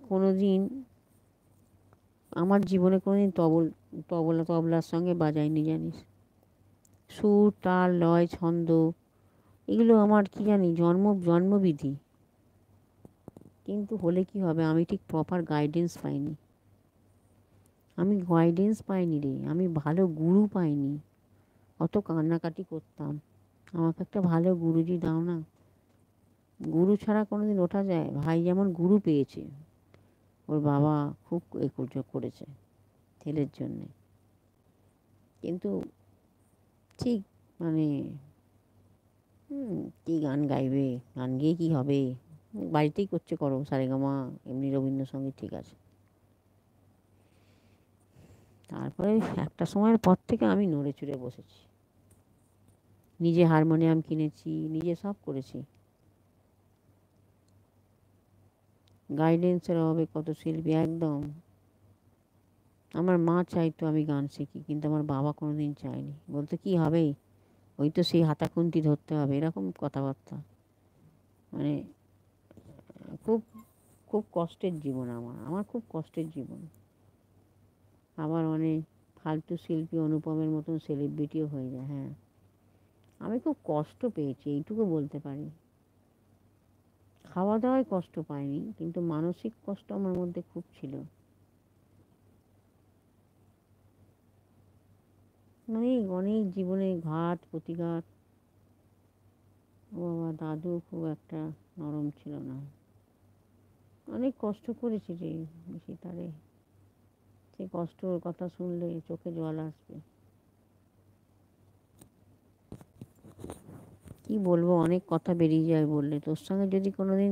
কোনো দিন আমার জীবনে কোনোদিন তবলার সঙ্গে বাজাইনি জানিস। সুর, তাল, লয়, ছন্দ এগুলো আমার কি জানি জন্মবিধি। কিন্তু হলে কি হবে, আমি ঠিক প্রপার গাইডেন্স পাইনি রে, আমি ভালো গুরু পাইনি। অত কান্নাকাটি করতাম, আমাকে একটা ভালো গুরুজি দাও না। গুরু ছাড়া কোনোদিন ওঠা যায়? ভাই যেমন গুরু পেয়েছে, ওর বাবা খুব করেছে ছেলের জন্যে, কিন্তু ঠিক মানে কী গান গাইবে, গান গিয়ে কী হবে, বাড়িতেই করছে করো, সারেগামা এমনি রবীন্দ্রসঙ্গীত ঠিক আছে। তারপরে একটা সময়ের পর থেকে আমি নড়ে চড়ে বসেছি, নিজে হারমোনিয়াম কিনেছি, নিজে সব করেছি। গাইডেন্সের অভাবে কত শিল্পী একদম। আমার মা চাইতো আমি গান শিখি, কিন্তু আমার বাবা কোনোদিন চায়নি, বলতো কি হবে, ওই তো সেই হাতাখুন্তি ধরতে হবে, এরকম কথাবার্তা। মানে খুব খুব কষ্টের জীবন আমার, খুব কষ্টের জীবন। আবার অনেক ফালতু শিল্পী অনুপমের মতন সেলিব্রিটিও হয়ে যায়। হ্যাঁ, আমি খুব কষ্ট পেয়েছি, এইটুকু বলতে পারি। খাওয়া দাওয়ায় কষ্ট পাইনি, কিন্তু মানসিক কষ্ট আমার মধ্যে খুব ছিল। অনেক অনেক জীবনে ঘাত প্রতিঘাত। ও বাবা, দাদু খুব একটা নরম ছিল না, অনেক কষ্ট করেছি রে বেশি তারে। সে কষ্টর কথা শুনলে চোখে জল আসবে। কি বলবো, অনেক কথা বেরিয়ে যায় বললে। তোর সঙ্গে যদি কোনোদিন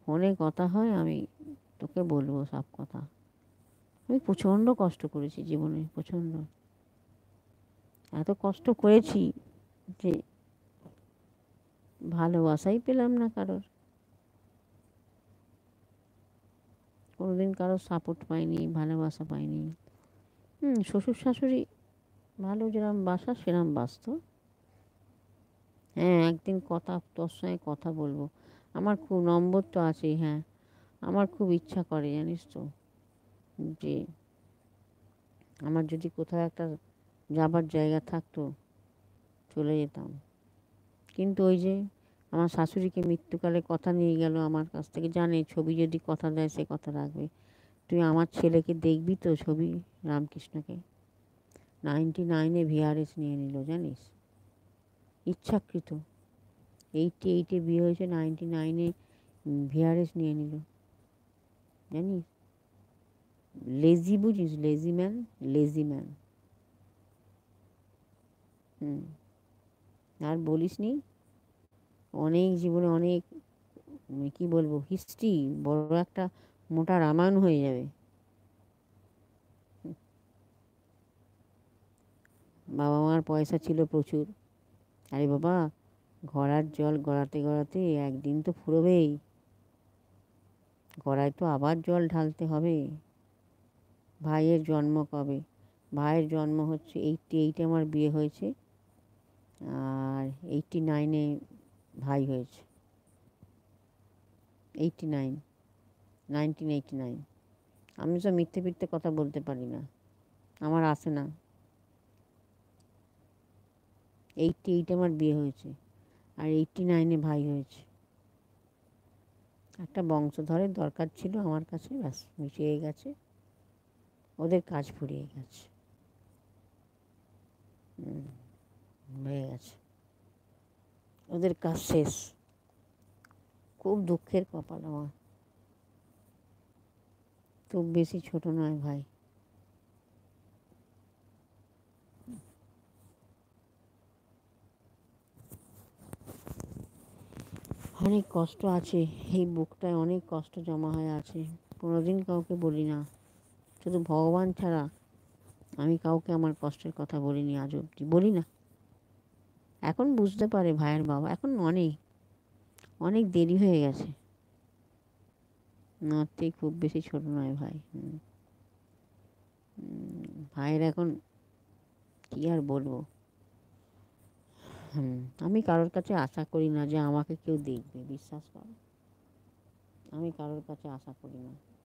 ফোনে কথা হয়, আমি তোকে বলবো সব কথা। আমি প্রচণ্ড কষ্ট করেছি জীবনে, প্রচণ্ড। এত কষ্ট করেছি যে ভালোবাসাই পেলাম না কারোর, কোনোদিন কারোর সাপোর্ট পাইনি, ভালোবাসা পাইনি। শ্বশুর শাশুড়ি ভালো, যেরকম বাসা সেরকম বাসত। হ্যাঁ, একদিন তোর সঙ্গে কথা বলবো। আমার খুব নম্বর তো আছে। হ্যাঁ, আমার খুব ইচ্ছা করে জানিস তো, যে আমার যদি কোথাও একটা যাবার জায়গা থাকতো, চলে যেতাম। কিন্তু ওই যে আমার শাশুড়িকে মৃত্যুকালে কথা নিয়ে গেল আমার কাছ থেকে, জানে ছবি যদি কথা দেয় সে কথা রাখবে। তুই আমার ছেলেকে দেখবি তো ছবি, রামকৃষ্ণকে 99-এ ভিআরএস নিয়ে নিল জানিস, ইচ্ছাকৃত। 88-এ বিয়ে হয়েছে, 99-এ ভিআরএস নিয়ে নিল জানিস। লেজি, বুঝিস, লেজি ম্যান। আর বলিস নি, অনেক জীবনে অনেক কি বলবো হিস্ট্রি, বড় একটা মোটা রামায়ণ হয়ে যাবে। বাবা মার পয়সা ছিল প্রচুর। আরে বাবা, ঘোড়ার জল গড়াতে গড়াতে একদিন তো ফুরবেই, গড়ায় তো আবার জল ঢালতে হবে। ভাইয়ের জন্ম কবে? ভাইয়ের জন্ম হচ্ছে 88-এ আমার বিয়ে হয়েছে, আর 89-এ ভাই হয়েছে। 89, 1989। আমি তো মিথ্যে ফিথ্যে কথা বলতে পারি না, আমার আসে না। 88-এ আমার বিয়ে হয়েছে, আর 89-এ ভাই হয়েছে। একটা বংশধরের দরকার ছিল আমার কাছে, ব্যাস মিশিয়ে গেছে, ওদের কাজ ফুরিয়ে গেছে, হয়ে গেছে, ওদের কাজ শেষ। খুব দুঃখের কপাল আমার। খুব বেশি ছোট নয় ভাই। অনেক কষ্ট আছে, এই বুকটায় অনেক কষ্ট জমা হয়ে আছে। কোনোদিন কাউকে বলি না, শুধু ভগবান ছাড়া আমি কাউকে আমার কষ্টের কথা বলিনি আজ অবধি, বলি না। এখন বুঝতে পারে ভাইয়ের বাবা, এখন অনেক অনেক দেরি হয়ে গেছে। নাতি খুব বেশি ছোট নয় ভাই। ভাইয়ের এখন কী আর বলবো। আমি কারোর কাছে আশা করি না যে আমাকে কেউ দেখবে, বিশ্বাস করো, আমি কারোর কাছে আশা করি না।